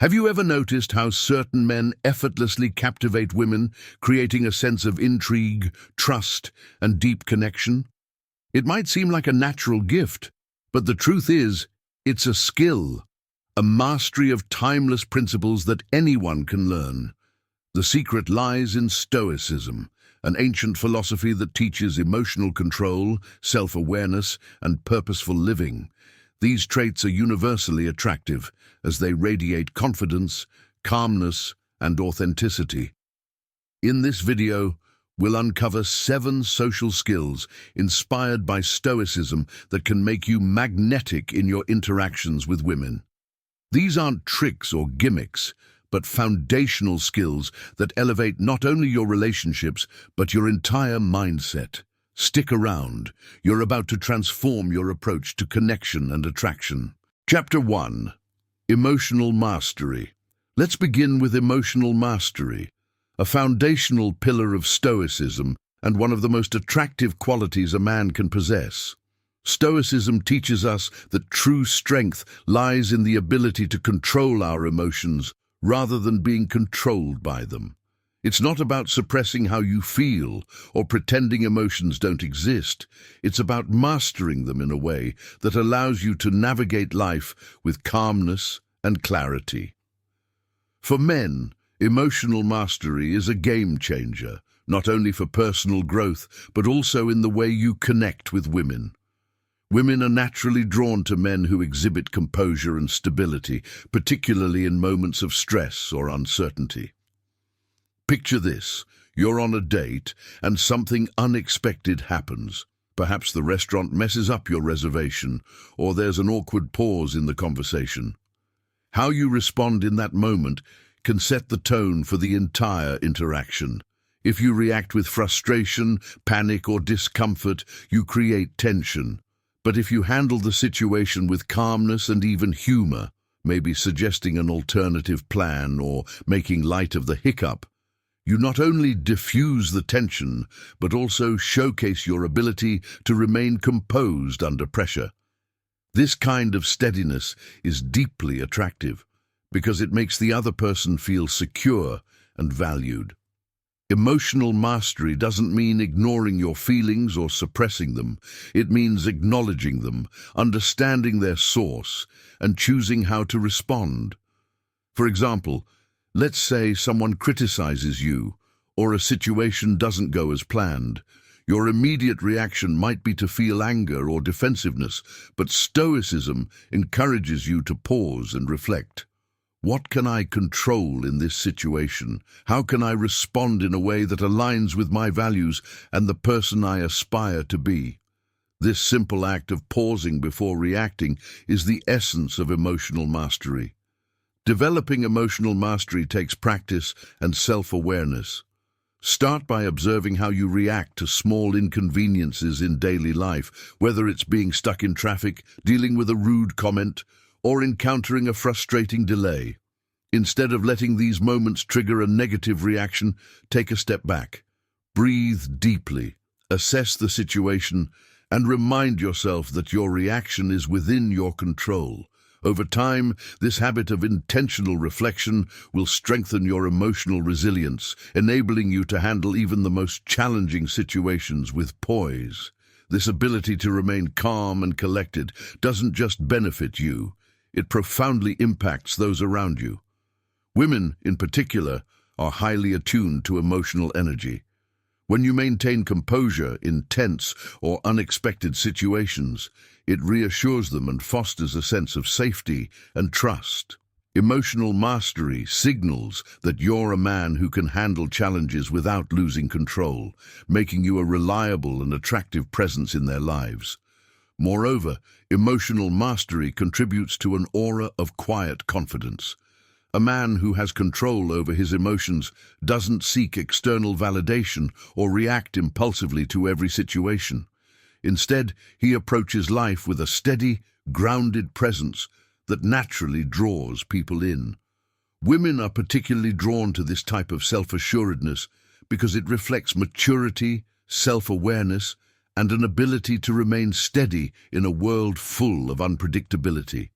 Have you ever noticed how certain men effortlessly captivate women, creating a sense of intrigue, trust, and deep connection? It might seem like a natural gift, but the truth is, it's a skill, a mastery of timeless principles that anyone can learn. The secret lies in Stoicism, an ancient philosophy that teaches emotional control, self-awareness, and purposeful living. These traits are universally attractive as they radiate confidence, calmness, and authenticity. In this video, we'll uncover 7 social skills inspired by Stoicism that can make you magnetic in your interactions with women. These aren't tricks or gimmicks, but foundational skills that elevate not only your relationships, but your entire mindset. Stick around. You're about to transform your approach to connection and attraction. Chapter 1. Emotional Mastery. Let's begin with emotional mastery, a foundational pillar of Stoicism and one of the most attractive qualities a man can possess. Stoicism teaches us that true strength lies in the ability to control our emotions rather than being controlled by them. It's not about suppressing how you feel or pretending emotions don't exist. It's about mastering them in a way that allows you to navigate life with calmness and clarity. For men, emotional mastery is a game changer, not only for personal growth, but also in the way you connect with women. Women are naturally drawn to men who exhibit composure and stability, particularly in moments of stress or uncertainty. Picture this: you're on a date and something unexpected happens. Perhaps the restaurant messes up your reservation, or there's an awkward pause in the conversation. How you respond in that moment can set the tone for the entire interaction. If you react with frustration, panic, or discomfort, you create tension. But if you handle the situation with calmness and even humor, maybe suggesting an alternative plan or making light of the hiccup, you not only diffuse the tension, but also showcase your ability to remain composed under pressure. This kind of steadiness is deeply attractive because it makes the other person feel secure and valued. Emotional mastery doesn't mean ignoring your feelings or suppressing them. It means acknowledging them, understanding their source, and choosing how to respond. For example, let's say someone criticizes you, or a situation doesn't go as planned. Your immediate reaction might be to feel anger or defensiveness, but Stoicism encourages you to pause and reflect. What can I control in this situation? How can I respond in a way that aligns with my values and the person I aspire to be? This simple act of pausing before reacting is the essence of emotional mastery. Developing emotional mastery takes practice and self-awareness. Start by observing how you react to small inconveniences in daily life, whether it's being stuck in traffic, dealing with a rude comment, or encountering a frustrating delay. Instead of letting these moments trigger a negative reaction, take a step back. Breathe deeply, assess the situation, and remind yourself that your reaction is within your control. Over time, this habit of intentional reflection will strengthen your emotional resilience, enabling you to handle even the most challenging situations with poise. This ability to remain calm and collected doesn't just benefit you, it profoundly impacts those around you. Women, in particular, are highly attuned to emotional energy. When you maintain composure in tense or unexpected situations, it reassures them and fosters a sense of safety and trust. Emotional mastery signals that you're a man who can handle challenges without losing control, making you a reliable and attractive presence in their lives. Moreover, emotional mastery contributes to an aura of quiet confidence. A man who has control over his emotions doesn't seek external validation or react impulsively to every situation. Instead, he approaches life with a steady, grounded presence that naturally draws people in. Women are particularly drawn to this type of self-assuredness because it reflects maturity, self-awareness, and an ability to remain steady in a world full of unpredictability.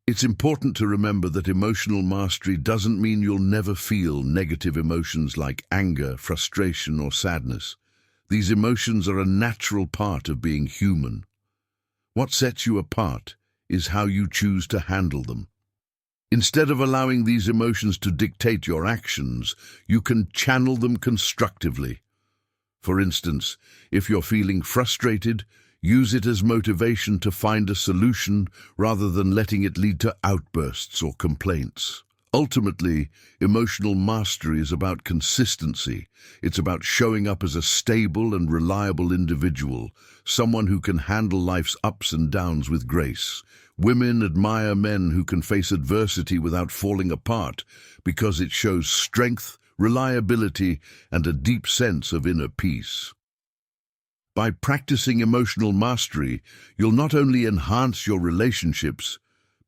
It's important to remember that emotional mastery doesn't mean you'll never feel negative emotions like anger, frustration, or sadness. These emotions are a natural part of being human. What sets you apart is how you choose to handle them. Instead of allowing these emotions to dictate your actions, you can channel them constructively. For instance, if you're feeling frustrated, use it as motivation to find a solution rather than letting it lead to outbursts or complaints. Ultimately, emotional mastery is about consistency. It's about showing up as a stable and reliable individual, someone who can handle life's ups and downs with grace. Women admire men who can face adversity without falling apart because it shows strength, reliability, and a deep sense of inner peace. By practicing emotional mastery, you'll not only enhance your relationships,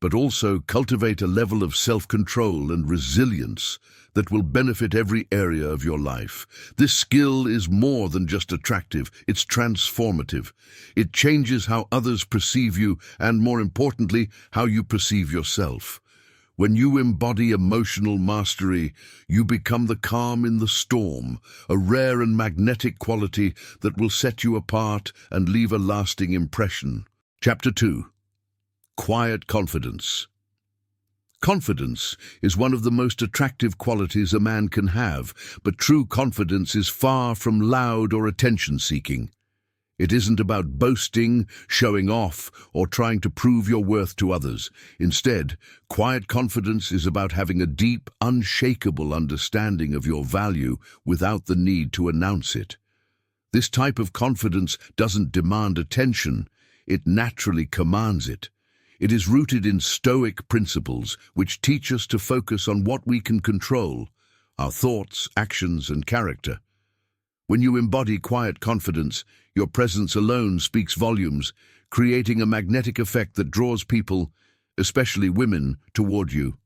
but also cultivate a level of self-control and resilience that will benefit every area of your life. This skill is more than just attractive, it's transformative. It changes how others perceive you and, more importantly, how you perceive yourself. When you embody emotional mastery, you become the calm in the storm, a rare and magnetic quality that will set you apart and leave a lasting impression. Chapter 2. Quiet confidence. Confidence is one of the most attractive qualities a man can have, but true confidence is far from loud or attention-seeking. It isn't about boasting, showing off, or trying to prove your worth to others. Instead, quiet confidence is about having a deep, unshakable understanding of your value without the need to announce it. This type of confidence doesn't demand attention, it naturally commands it. It is rooted in Stoic principles, which teach us to focus on what we can control, our thoughts, actions, and character. When you embody quiet confidence, your presence alone speaks volumes, creating a magnetic effect that draws people, especially women, toward you.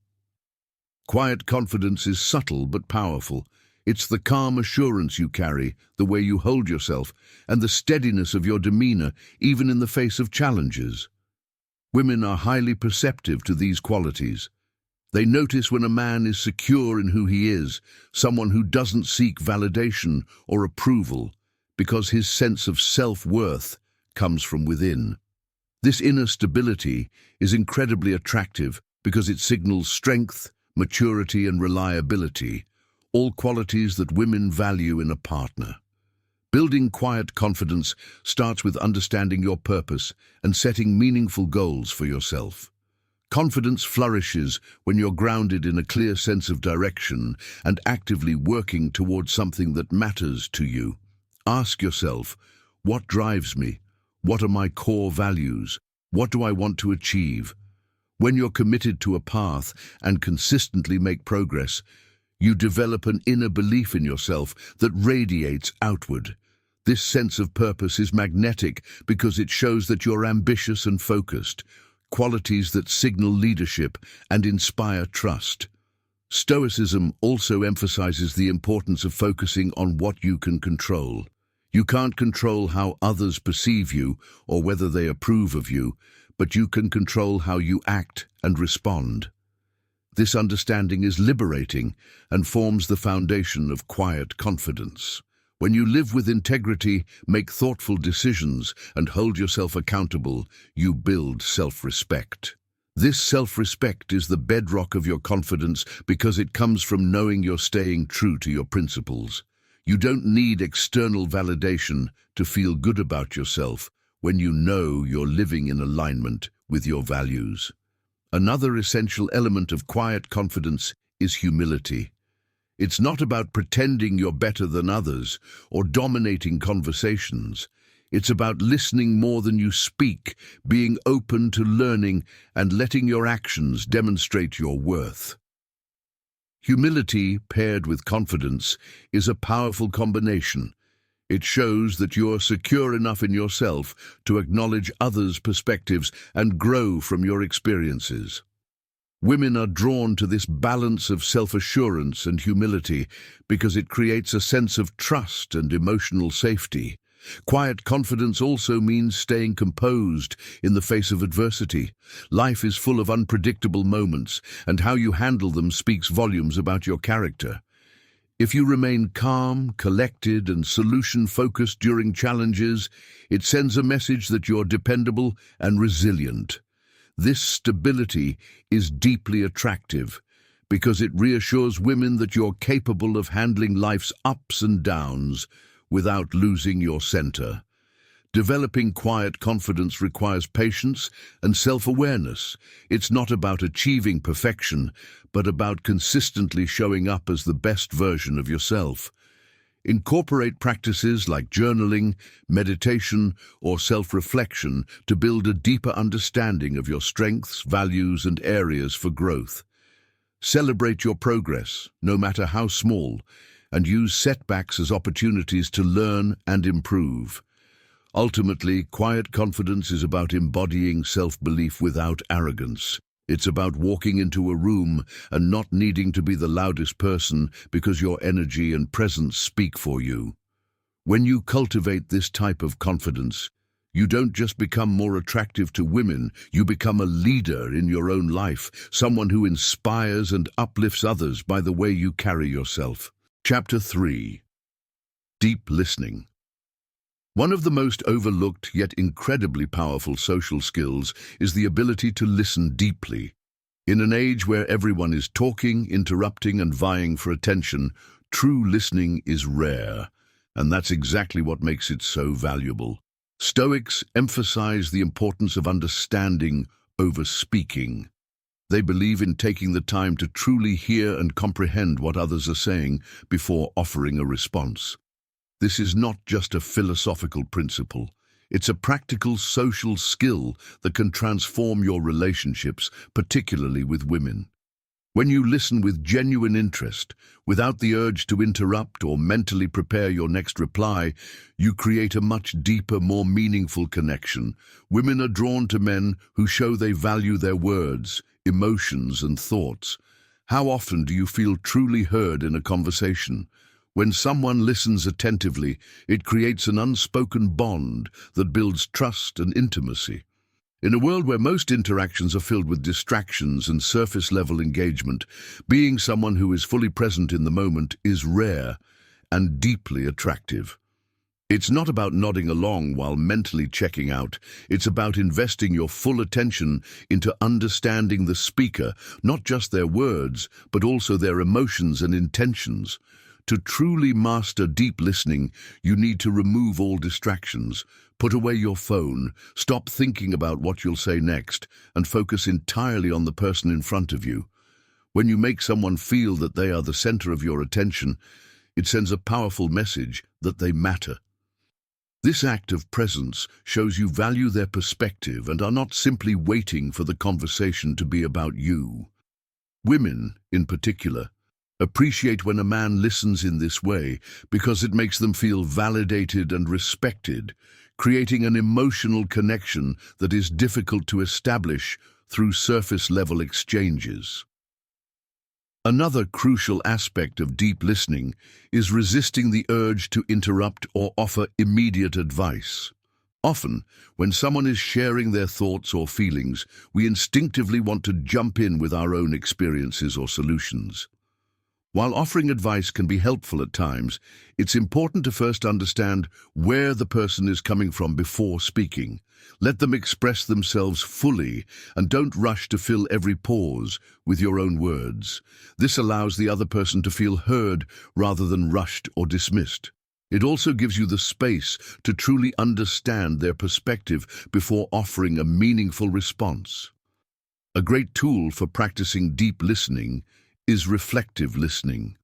Quiet confidence is subtle but powerful. It's the calm assurance you carry, the way you hold yourself, and the steadiness of your demeanor, even in the face of challenges. Women are highly perceptive to these qualities. They notice when a man is secure in who he is, someone who doesn't seek validation or approval, because his sense of self-worth comes from within. This inner stability is incredibly attractive because it signals strength, maturity, and reliability, all qualities that women value in a partner. Building quiet confidence starts with understanding your purpose and setting meaningful goals for yourself. Confidence flourishes when you're grounded in a clear sense of direction and actively working towards something that matters to you. Ask yourself, what drives me? What are my core values? What do I want to achieve? When you're committed to a path and consistently make progress, you develop an inner belief in yourself that radiates outward. This sense of purpose is magnetic because it shows that you're ambitious and focused, qualities that signal leadership and inspire trust. Stoicism also emphasizes the importance of focusing on what you can control. You can't control how others perceive you or whether they approve of you, but you can control how you act and respond. This understanding is liberating and forms the foundation of quiet confidence. When you live with integrity, make thoughtful decisions, and hold yourself accountable, you build self-respect. This self-respect is the bedrock of your confidence because it comes from knowing you're staying true to your principles. You don't need external validation to feel good about yourself when you know you're living in alignment with your values. Another essential element of quiet confidence is humility. It's not about pretending you're better than others or dominating conversations. It's about listening more than you speak, being open to learning, and letting your actions demonstrate your worth. Humility paired with confidence is a powerful combination. It shows that you're secure enough in yourself to acknowledge others' perspectives and grow from your experiences. Women are drawn to this balance of self-assurance and humility because it creates a sense of trust and emotional safety. Quiet confidence also means staying composed in the face of adversity. Life is full of unpredictable moments, and how you handle them speaks volumes about your character. If you remain calm, collected, and solution-focused during challenges, it sends a message that you're dependable and resilient. This stability is deeply attractive because it reassures women that you're capable of handling life's ups and downs without losing your center. Developing quiet confidence requires patience and self-awareness. It's not about achieving perfection, but about consistently showing up as the best version of yourself. Incorporate practices like journaling, meditation, or self-reflection to build a deeper understanding of your strengths, values, and areas for growth. Celebrate your progress, no matter how small, and use setbacks as opportunities to learn and improve. Ultimately, quiet confidence is about embodying self-belief without arrogance. It's about walking into a room and not needing to be the loudest person because your energy and presence speak for you. When you cultivate this type of confidence, you don't just become more attractive to women, you become a leader in your own life, someone who inspires and uplifts others by the way you carry yourself. Chapter 3. Deep Listening. One of the most overlooked yet incredibly powerful social skills is the ability to listen deeply. In an age where everyone is talking, interrupting, and vying for attention, true listening is rare, and that's exactly what makes it so valuable. Stoics emphasize the importance of understanding over speaking. They believe in taking the time to truly hear and comprehend what others are saying before offering a response. This is not just a philosophical principle. It's a practical social skill that can transform your relationships, particularly with women. When you listen with genuine interest, without the urge to interrupt or mentally prepare your next reply, you create a much deeper, more meaningful connection. Women are drawn to men who show they value their words, emotions, and thoughts. How often do you feel truly heard in a conversation? When someone listens attentively, it creates an unspoken bond that builds trust and intimacy. In a world where most interactions are filled with distractions and surface-level engagement, being someone who is fully present in the moment is rare and deeply attractive. It's not about nodding along while mentally checking out. It's about investing your full attention into understanding the speaker, not just their words, but also their emotions and intentions. To truly master deep listening, you need to remove all distractions. Put away your phone, stop thinking about what you'll say next, and focus entirely on the person in front of you. When you make someone feel that they are the center of your attention, it sends a powerful message that they matter. This act of presence shows you value their perspective and are not simply waiting for the conversation to be about you. Women, in particular, appreciate when a man listens in this way because it makes them feel validated and respected, creating an emotional connection that is difficult to establish through surface-level exchanges. Another crucial aspect of deep listening is resisting the urge to interrupt or offer immediate advice. Often, when someone is sharing their thoughts or feelings, we instinctively want to jump in with our own experiences or solutions. While offering advice can be helpful at times, it's important to first understand where the person is coming from before speaking. Let them express themselves fully and don't rush to fill every pause with your own words. This allows the other person to feel heard rather than rushed or dismissed. It also gives you the space to truly understand their perspective before offering a meaningful response. A great tool for practicing deep listening is reflective listening.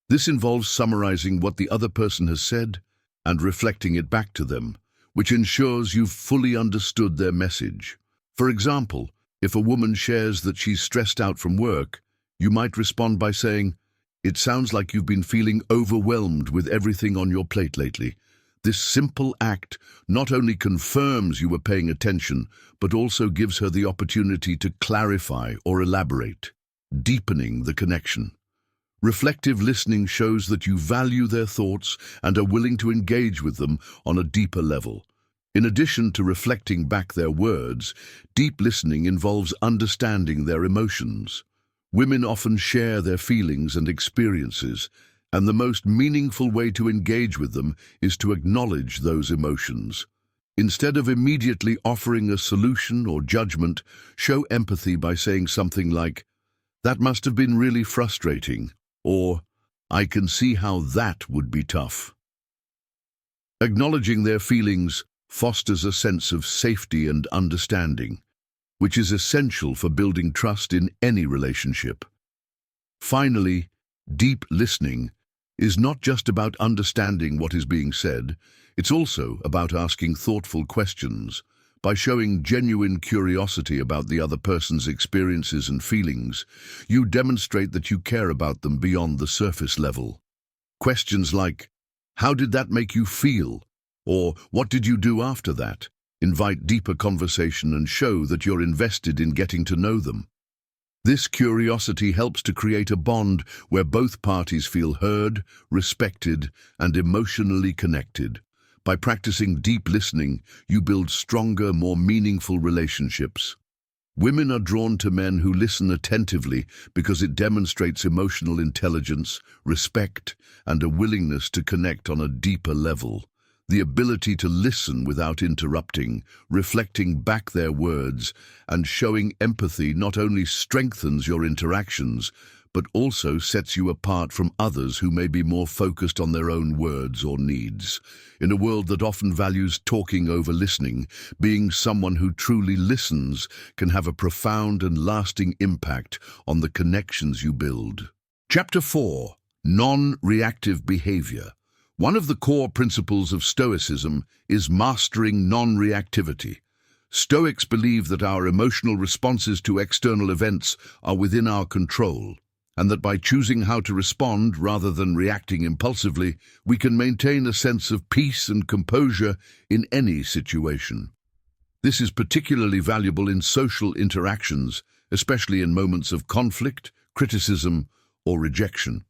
This involves summarizing what the other person has said and reflecting it back to them, which ensures you've fully understood their message. For example, if a woman shares that she's stressed out from work, you might respond by saying, "It sounds like you've been feeling overwhelmed with everything on your plate lately." This simple act not only confirms you were paying attention, but also gives her the opportunity to clarify or elaborate, deepening the connection. Reflective listening shows that you value their thoughts and are willing to engage with them on a deeper level. In addition to reflecting back their words, deep listening involves understanding their emotions. Women often share their feelings and experiences, and the most meaningful way to engage with them is to acknowledge those emotions. Instead of immediately offering a solution or judgment, show empathy by saying something like, "That must have been really frustrating," or "I can see how that would be tough." Acknowledging their feelings fosters a sense of safety and understanding, which is essential for building trust in any relationship. Finally, deep listening is not just about understanding what is being said, it's also about asking thoughtful questions. By showing genuine curiosity about the other person's experiences and feelings, you demonstrate that you care about them beyond the surface level. Questions like, "How did that make you feel?" or "What did you do after that?" invite deeper conversation and show that you're invested in getting to know them. This curiosity helps to create a bond where both parties feel heard, respected, and emotionally connected. By practicing deep listening, you build stronger, more meaningful relationships. Women are drawn to men who listen attentively because it demonstrates emotional intelligence, respect, and a willingness to connect on a deeper level. The ability to listen without interrupting, reflecting back their words, and showing empathy not only strengthens your interactions, but also sets you apart from others who may be more focused on their own words or needs. In a world that often values talking over listening, being someone who truly listens can have a profound and lasting impact on the connections you build. Chapter 4. Non-reactive behavior. One of the core principles of Stoicism is mastering non-reactivity. Stoics believe that our emotional responses to external events are within our control, and that by choosing how to respond rather than reacting impulsively, we can maintain a sense of peace and composure in any situation. This is particularly valuable in social interactions, especially in moments of conflict, criticism, or rejection.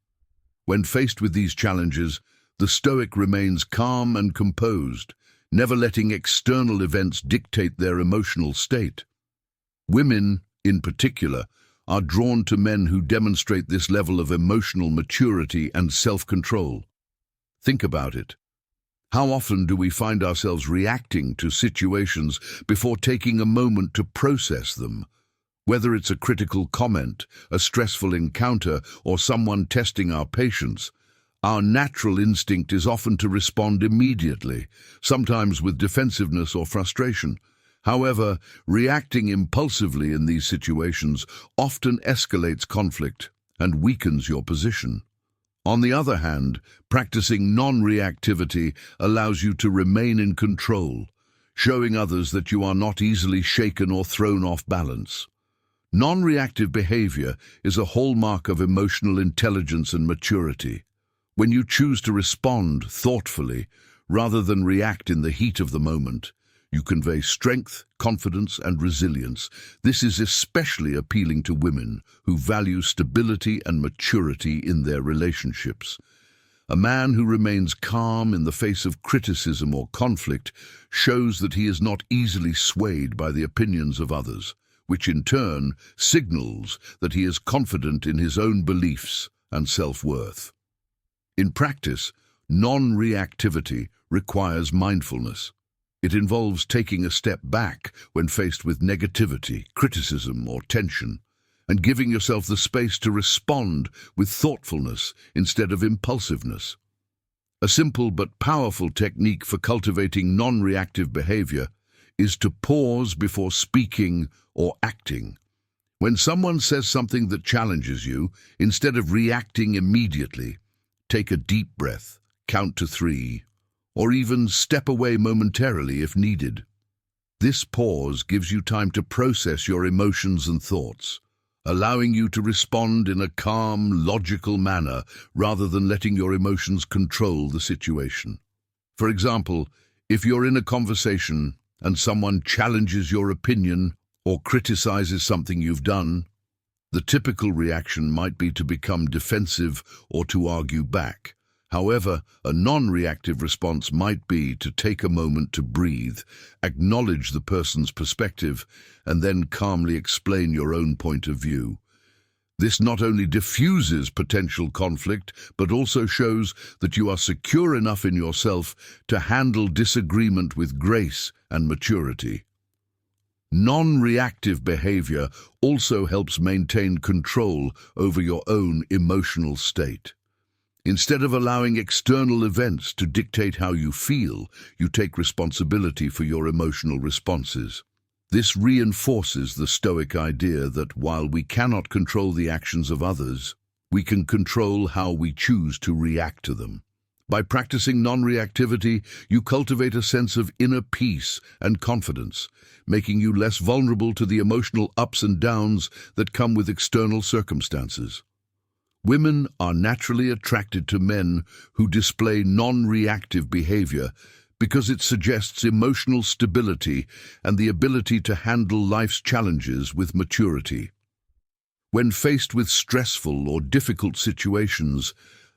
When faced with these challenges, the Stoic remains calm and composed, never letting external events dictate their emotional state. Women, in particular, are drawn to men who demonstrate this level of emotional maturity and self-control. Think about it. How often do we find ourselves reacting to situations before taking a moment to process them? Whether it's a critical comment, a stressful encounter, or someone testing our patience, our natural instinct is often to respond immediately, sometimes with defensiveness or frustration. However, reacting impulsively in these situations often escalates conflict and weakens your position. On the other hand, practicing non-reactivity allows you to remain in control, showing others that you are not easily shaken or thrown off balance. Non-reactive behavior is a hallmark of emotional intelligence and maturity. When you choose to respond thoughtfully, rather than react in the heat of the moment, you convey strength, confidence, and resilience. This is especially appealing to women who value stability and maturity in their relationships. A man who remains calm in the face of criticism or conflict shows that he is not easily swayed by the opinions of others, which in turn signals that he is confident in his own beliefs and self-worth. In practice, non-reactivity requires mindfulness. It involves taking a step back when faced with negativity, criticism, or tension, and giving yourself the space to respond with thoughtfulness instead of impulsiveness. A simple but powerful technique for cultivating non-reactive behavior is to pause before speaking or acting. When someone says something that challenges you, instead of reacting immediately, take a deep breath, count to 3, or even step away momentarily if needed. This pause gives you time to process your emotions and thoughts, allowing you to respond in a calm, logical manner rather than letting your emotions control the situation. For example, if you're in a conversation and someone challenges your opinion or criticizes something you've done, The typical reaction might be to become defensive or to argue back. However, a non-reactive response might be to take a moment to breathe, acknowledge the person's perspective, and then calmly explain your own point of view. This not only diffuses potential conflict, but also shows that you are secure enough in yourself to handle disagreement with grace and maturity. Non-reactive behavior also helps maintain control over your own emotional state. Instead of allowing external events to dictate how you feel, you take responsibility for your emotional responses. This reinforces the Stoic idea that while we cannot control the actions of others, we can control how we choose to react to them. By practicing non-reactivity, you cultivate a sense of inner peace and confidence, making you less vulnerable to the emotional ups and downs that come with external circumstances. Women are naturally attracted to men who display non-reactive behavior because it suggests emotional stability and the ability to handle life's challenges with maturity. When faced with stressful or difficult situations,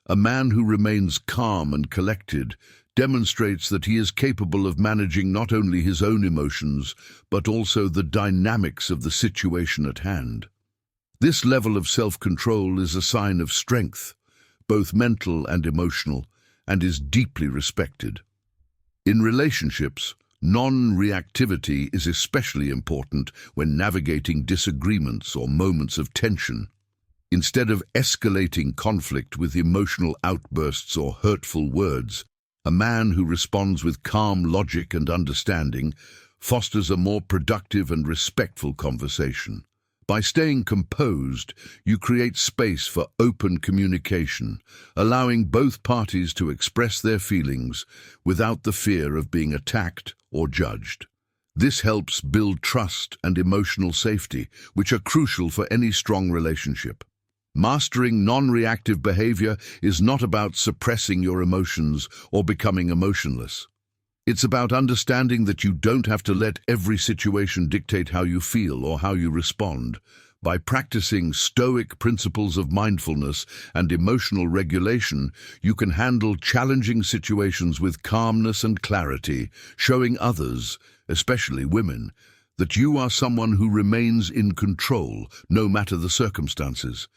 a man who remains calm and collected demonstrates that he is capable of managing not only his own emotions, but also the dynamics of the situation at hand. This level of self-control is a sign of strength, both mental and emotional, and is deeply respected. In relationships, non-reactivity is especially important when navigating disagreements or moments of tension. Instead of escalating conflict with emotional outbursts or hurtful words, a man who responds with calm logic and understanding fosters a more productive and respectful conversation. By staying composed, you create space for open communication, allowing both parties to express their feelings without the fear of being attacked or judged. This helps build trust and emotional safety, which are crucial for any strong relationship. Mastering non-reactive behavior is not about suppressing your emotions or becoming emotionless. It's about understanding that you don't have to let every situation dictate how you feel or how you respond. By practicing Stoic principles of mindfulness and emotional regulation, you can handle challenging situations with calmness and clarity, showing others, especially women, that you are someone who remains in control, no matter the circumstances.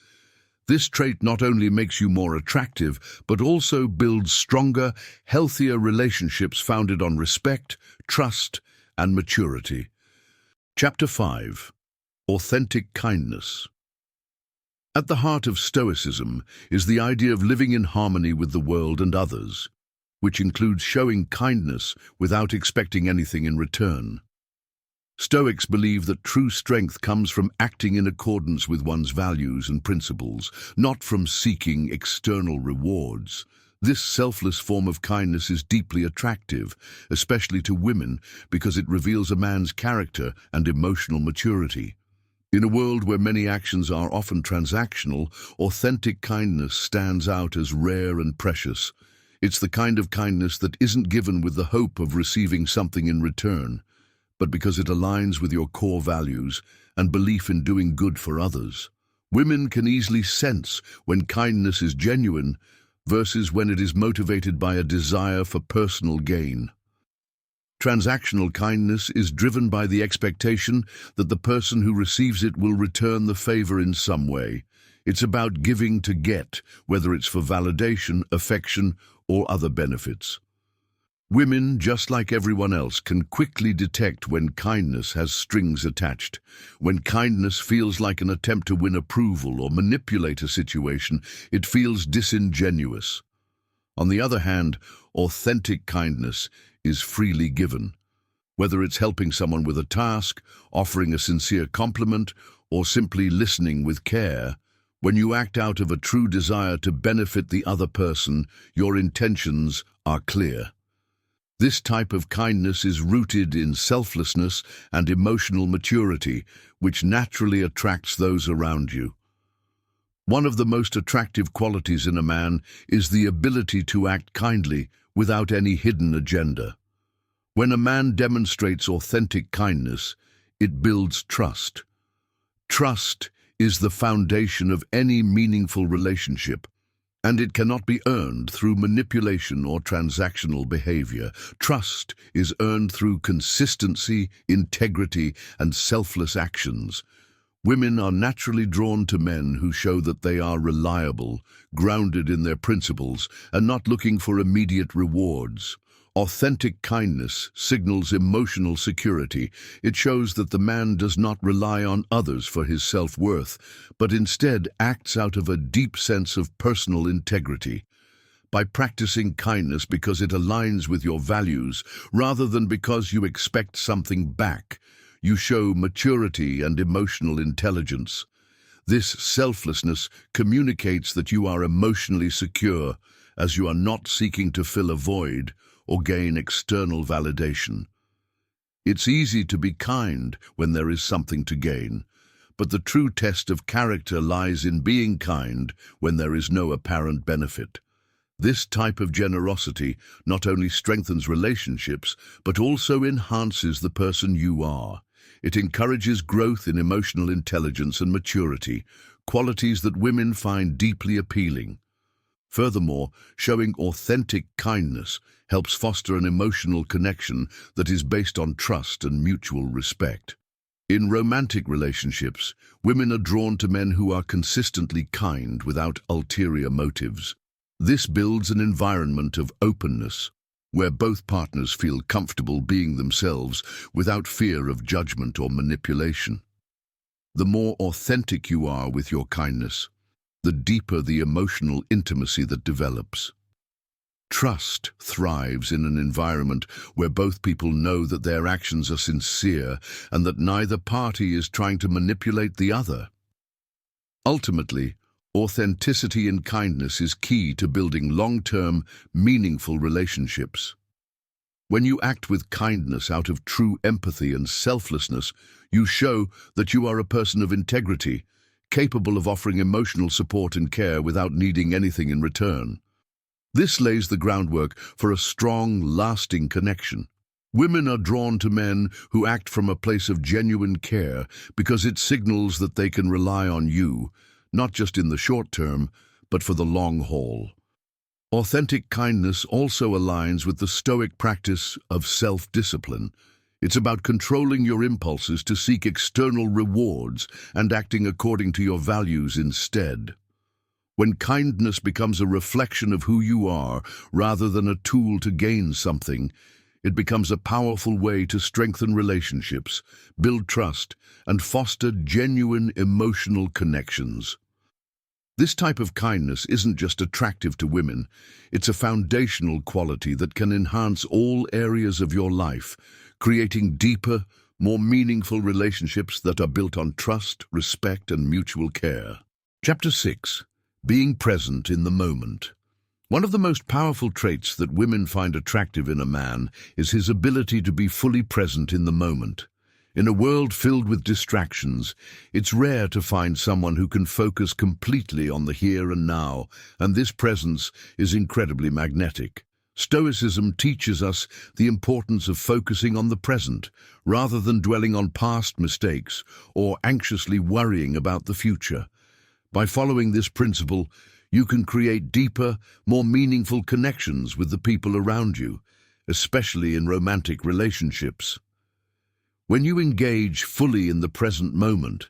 This trait not only makes you more attractive, but also builds stronger, healthier relationships founded on respect, trust, and maturity. Chapter 5. Authentic kindness. At the heart of Stoicism is the idea of living in harmony with the world and others, which includes showing kindness without expecting anything in return. Stoics believe that true strength comes from acting in accordance with one's values and principles, not from seeking external rewards. This selfless form of kindness is deeply attractive, especially to women, because it reveals a man's character and emotional maturity. In a world where many actions are often transactional, authentic kindness stands out as rare and precious. It's the kind of kindness that isn't given with the hope of receiving something in return, but because it aligns with your core values and belief in doing good for others. Women can easily sense when kindness is genuine versus when it is motivated by a desire for personal gain. Transactional kindness is driven by the expectation that the person who receives it will return the favor in some way. It's about giving to get, whether it's for validation, affection, or other benefits. Women, just like everyone else, can quickly detect when kindness has strings attached. When kindness feels like an attempt to win approval or manipulate a situation, it feels disingenuous. On the other hand, authentic kindness is freely given. Whether it's helping someone with a task, offering a sincere compliment, or simply listening with care, when you act out of a true desire to benefit the other person, your intentions are clear. This type of kindness is rooted in selflessness and emotional maturity, which naturally attracts those around you. One of the most attractive qualities in a man is the ability to act kindly without any hidden agenda. When a man demonstrates authentic kindness, it builds trust. Trust is the foundation of any meaningful relationship, and it cannot be earned through manipulation or transactional behavior. Trust is earned through consistency, integrity, and selfless actions. Women are naturally drawn to men who show that they are reliable, grounded in their principles, and not looking for immediate rewards. Authentic kindness signals emotional security. It shows that the man does not rely on others for his self-worth, but instead acts out of a deep sense of personal integrity. By practicing kindness because it aligns with your values, rather than because you expect something back, you show maturity and emotional intelligence. This selflessness communicates that you are emotionally secure, as you are not seeking to fill a void or gain external validation. It's easy to be kind when there is something to gain, but the true test of character lies in being kind when there is no apparent benefit. This type of generosity not only strengthens relationships, but also enhances the person you are. It encourages growth in emotional intelligence and maturity, qualities that women find deeply appealing. Furthermore, showing authentic kindness helps foster an emotional connection that is based on trust and mutual respect. In romantic relationships, women are drawn to men who are consistently kind without ulterior motives. This builds an environment of openness, where both partners feel comfortable being themselves without fear of judgment or manipulation. The more authentic you are with your kindness, the deeper the emotional intimacy that develops. Trust thrives in an environment where both people know that their actions are sincere and that neither party is trying to manipulate the other. Ultimately, authenticity and kindness is key to building long-term, meaningful relationships. When you act with kindness out of true empathy and selflessness, you show that you are a person of integrity, capable of offering emotional support and care without needing anything in return. This lays the groundwork for a strong, lasting connection. Women are drawn to men who act from a place of genuine care because it signals that they can rely on you, not just in the short term, but for the long haul. Authentic kindness also aligns with the Stoic practice of self-discipline. It's about controlling your impulses to seek external rewards and acting according to your values instead. When kindness becomes a reflection of who you are rather than a tool to gain something, it becomes a powerful way to strengthen relationships, build trust, and foster genuine emotional connections. This type of kindness isn't just attractive to women, it's a foundational quality that can enhance all areas of your life, creating deeper, more meaningful relationships that are built on trust, respect, and mutual care. Chapter 6. Being present in the moment. One of the most powerful traits that women find attractive in a man is his ability to be fully present in the moment. In a world filled with distractions, it's rare to find someone who can focus completely on the here and now, and this presence is incredibly magnetic. Stoicism teaches us the importance of focusing on the present, rather than dwelling on past mistakes or anxiously worrying about the future. By following this principle, you can create deeper, more meaningful connections with the people around you, especially in romantic relationships. When you engage fully in the present moment,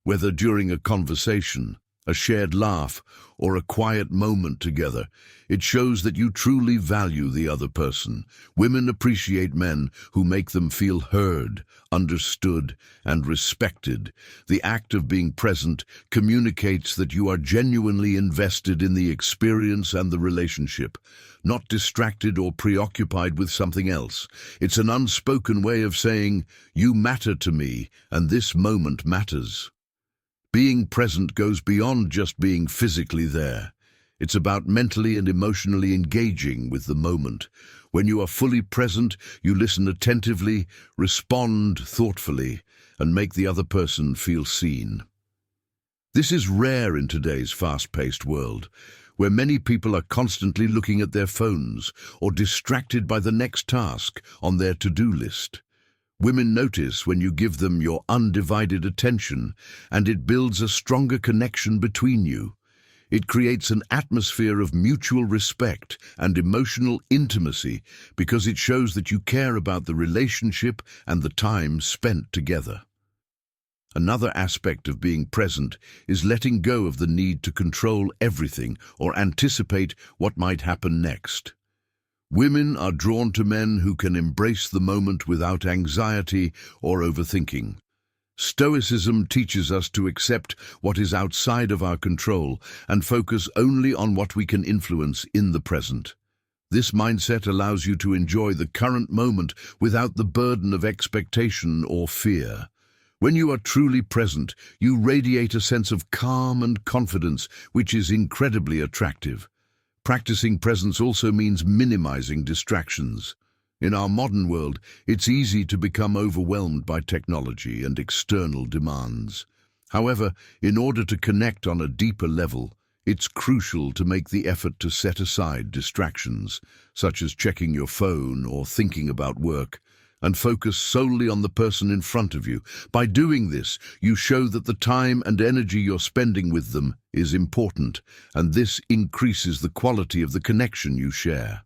whether during a conversation, a shared laugh, or a quiet moment together, it shows that you truly value the other person. Women appreciate men who make them feel heard, understood, and respected. The act of being present communicates that you are genuinely invested in the experience and the relationship, not distracted or preoccupied with something else. It's an unspoken way of saying, "You matter to me, and this moment matters." Being present goes beyond just being physically there. It's about mentally and emotionally engaging with the moment. When you are fully present, you listen attentively, respond thoughtfully, and make the other person feel seen. This is rare in today's fast-paced world, where many people are constantly looking at their phones or distracted by the next task on their to-do list. Women notice when you give them your undivided attention, and it builds a stronger connection between you. It creates an atmosphere of mutual respect and emotional intimacy because it shows that you care about the relationship and the time spent together. Another aspect of being present is letting go of the need to control everything or anticipate what might happen next. Women are drawn to men who can embrace the moment without anxiety or overthinking. Stoicism teaches us to accept what is outside of our control and focus only on what we can influence in the present. This mindset allows you to enjoy the current moment without the burden of expectation or fear. When you are truly present, you radiate a sense of calm and confidence, which is incredibly attractive. Practicing presence also means minimizing distractions. In our modern world, it's easy to become overwhelmed by technology and external demands. However, in order to connect on a deeper level, it's crucial to make the effort to set aside distractions, such as checking your phone or thinking about work, and focus solely on the person in front of you. By doing this, you show that the time and energy you're spending with them is important, and this increases the quality of the connection you share.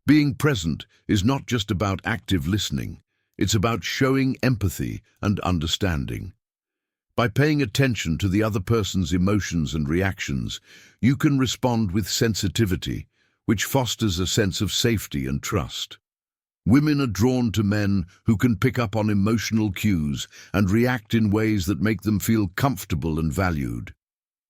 Being present is not just about active listening, it's about showing empathy and understanding. By paying attention to the other person's emotions and reactions, you can respond with sensitivity, which fosters a sense of safety and trust. Women are drawn to men who can pick up on emotional cues and react in ways that make them feel comfortable and valued.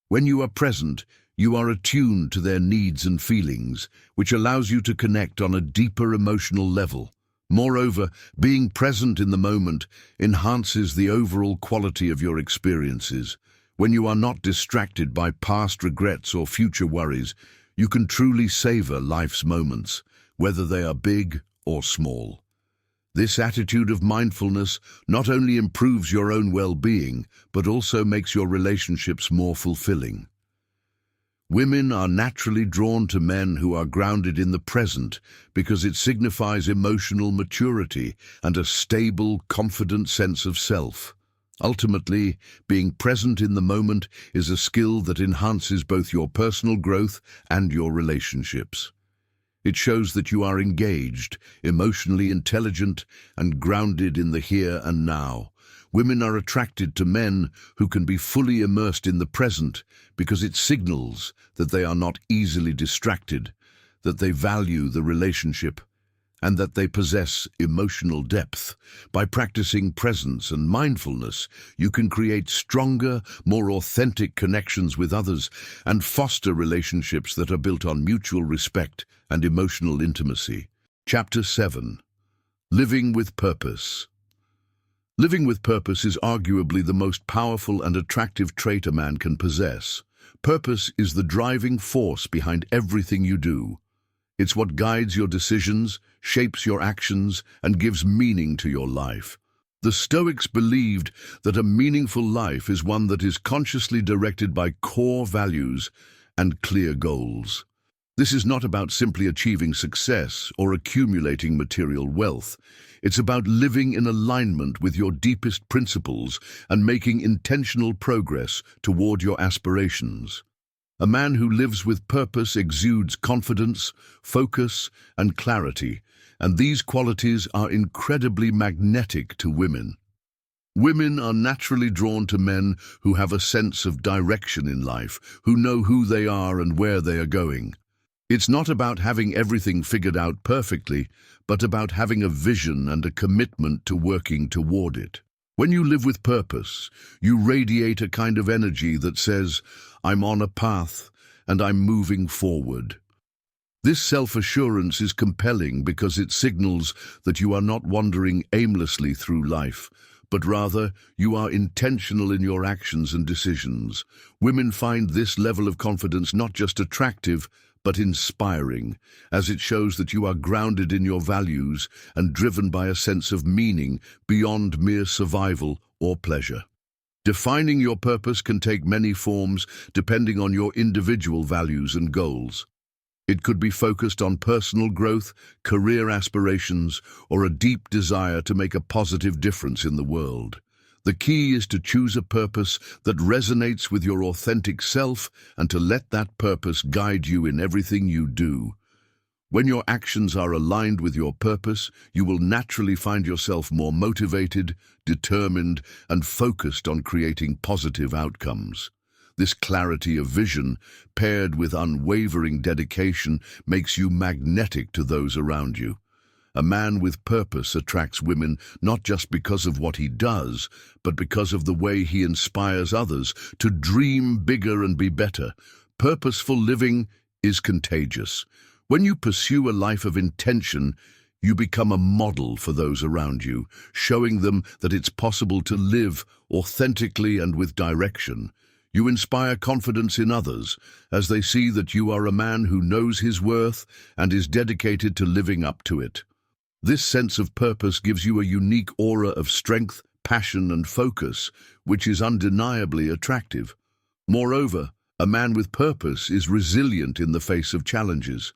When you are present, you are attuned to their needs and feelings, which allows you to connect on a deeper emotional level. Moreover, being present in the moment enhances the overall quality of your experiences. When you are not distracted by past regrets or future worries, you can truly savor life's moments, whether they are big or small. This attitude of mindfulness not only improves your own well-being, but also makes your relationships more fulfilling. Women are naturally drawn to men who are grounded in the present because it signifies emotional maturity and a stable, confident sense of self. Ultimately, being present in the moment is a skill that enhances both your personal growth and your relationships. It shows that you are engaged, emotionally intelligent, and grounded in the here and now. Women are attracted to men who can be fully immersed in the present because it signals that they are not easily distracted, that they value the relationship, and that they possess emotional depth. By practicing presence and mindfulness, you can create stronger, more authentic connections with others and foster relationships that are built on mutual respect and emotional intimacy. Chapter 7. Living with Purpose. Living with purpose is arguably the most powerful and attractive trait a man can possess. Purpose is the driving force behind everything you do. It's what guides your decisions, shapes your actions, and gives meaning to your life. The Stoics believed that a meaningful life is one that is consciously directed by core values and clear goals. This is not about simply achieving success or accumulating material wealth. It's about living in alignment with your deepest principles and making intentional progress toward your aspirations. A man who lives with purpose exudes confidence, focus, and clarity, and these qualities are incredibly magnetic to women. Women are naturally drawn to men who have a sense of direction in life, who know who they are and where they are going. It's not about having everything figured out perfectly, but about having a vision and a commitment to working toward it. When you live with purpose, you radiate a kind of energy that says, "I'm on a path and I'm moving forward." This self-assurance is compelling because it signals that you are not wandering aimlessly through life, but rather you are intentional in your actions and decisions. Women find this level of confidence not just attractive, but inspiring, as it shows that you are grounded in your values and driven by a sense of meaning beyond mere survival or pleasure. Defining your purpose can take many forms depending on your individual values and goals. It could be focused on personal growth, career aspirations, or a deep desire to make a positive difference in the world. The key is to choose a purpose that resonates with your authentic self and to let that purpose guide you in everything you do. When your actions are aligned with your purpose, you will naturally find yourself more motivated, determined, and focused on creating positive outcomes. This clarity of vision, paired with unwavering dedication, makes you magnetic to those around you. A man with purpose attracts women not just because of what he does, but because of the way he inspires others to dream bigger and be better. Purposeful living is contagious. When you pursue a life of intention, you become a model for those around you, showing them that it's possible to live authentically and with direction. You inspire confidence in others as they see that you are a man who knows his worth and is dedicated to living up to it. This sense of purpose gives you a unique aura of strength, passion, and focus, which is undeniably attractive. Moreover, a man with purpose is resilient in the face of challenges.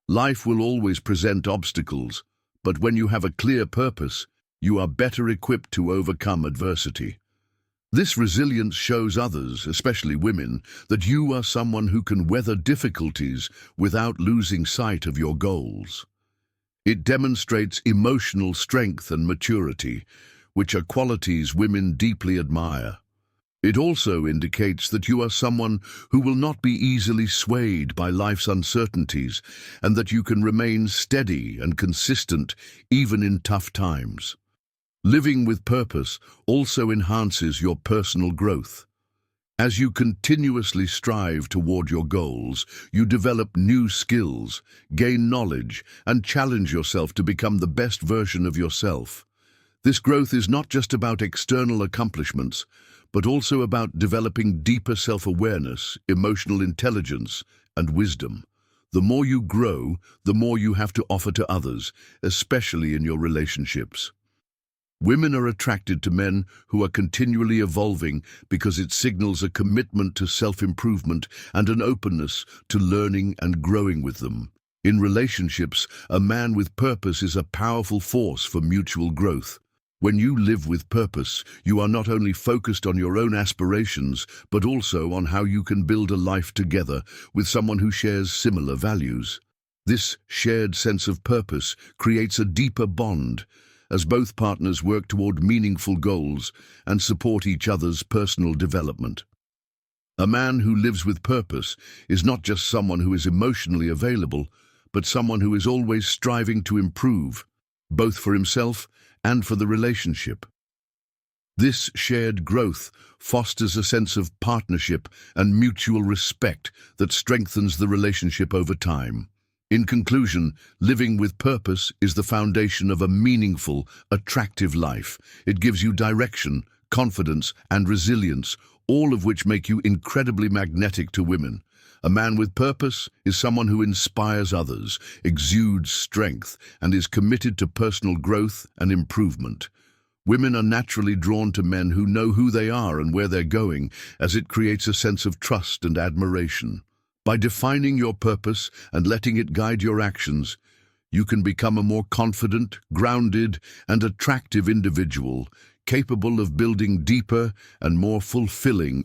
Life will always present obstacles, but when you have a clear purpose, you are better equipped to overcome adversity. This resilience shows others, especially women, that you are someone who can weather difficulties without losing sight of your goals. It demonstrates emotional strength and maturity, which are qualities women deeply admire. It also indicates that you are someone who will not be easily swayed by life's uncertainties and that you can remain steady and consistent even in tough times. Living with purpose also enhances your personal growth. As you continuously strive toward your goals, you develop new skills, gain knowledge, and challenge yourself to become the best version of yourself. This growth is not just about external accomplishments, but also about developing deeper self-awareness, emotional intelligence, and wisdom. The more you grow, the more you have to offer to others, especially in your relationships. Women are attracted to men who are continually evolving because it signals a commitment to self-improvement and an openness to learning and growing with them. In relationships, a man with purpose is a powerful force for mutual growth. When you live with purpose, you are not only focused on your own aspirations, but also on how you can build a life together with someone who shares similar values. This shared sense of purpose creates a deeper bond, as both partners work toward meaningful goals and support each other's personal development. A man who lives with purpose is not just someone who is emotionally available, but someone who is always striving to improve, both for himself and for the relationship. This shared growth fosters a sense of partnership and mutual respect that strengthens the relationship over time. In conclusion, living with purpose is the foundation of a meaningful, attractive life. It gives you direction, confidence, and resilience, all of which make you incredibly magnetic to women. A man with purpose is someone who inspires others, exudes strength, and is committed to personal growth and improvement. Women are naturally drawn to men who know who they are and where they're going, as it creates a sense of trust and admiration. By defining your purpose and letting it guide your actions, you can become a more confident, grounded, and attractive individual, capable of building deeper and more fulfilling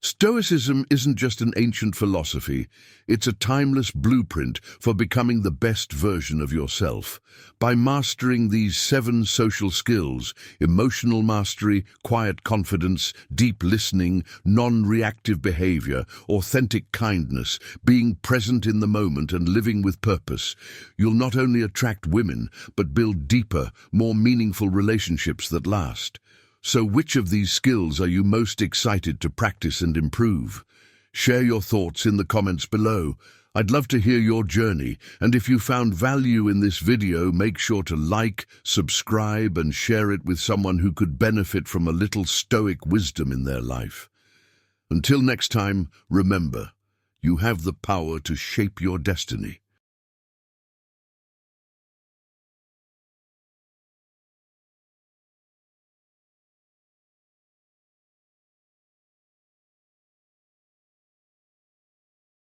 Stoicism isn't just an ancient philosophy, it's a timeless blueprint for becoming the best version of yourself. By mastering these 7 social skills, emotional mastery, quiet confidence, deep listening, non-reactive behavior, authentic kindness, being present in the moment and living with purpose, you'll not only attract women, but build deeper, more meaningful relationships that last. So which of these skills are you most excited to practice and improve? Share your thoughts in the comments below. I'd love to hear your journey, and if you found value in this video, make sure to like, subscribe, and share it with someone who could benefit from a little Stoic wisdom in their life. Until next time, remember, you have the power to shape your destiny.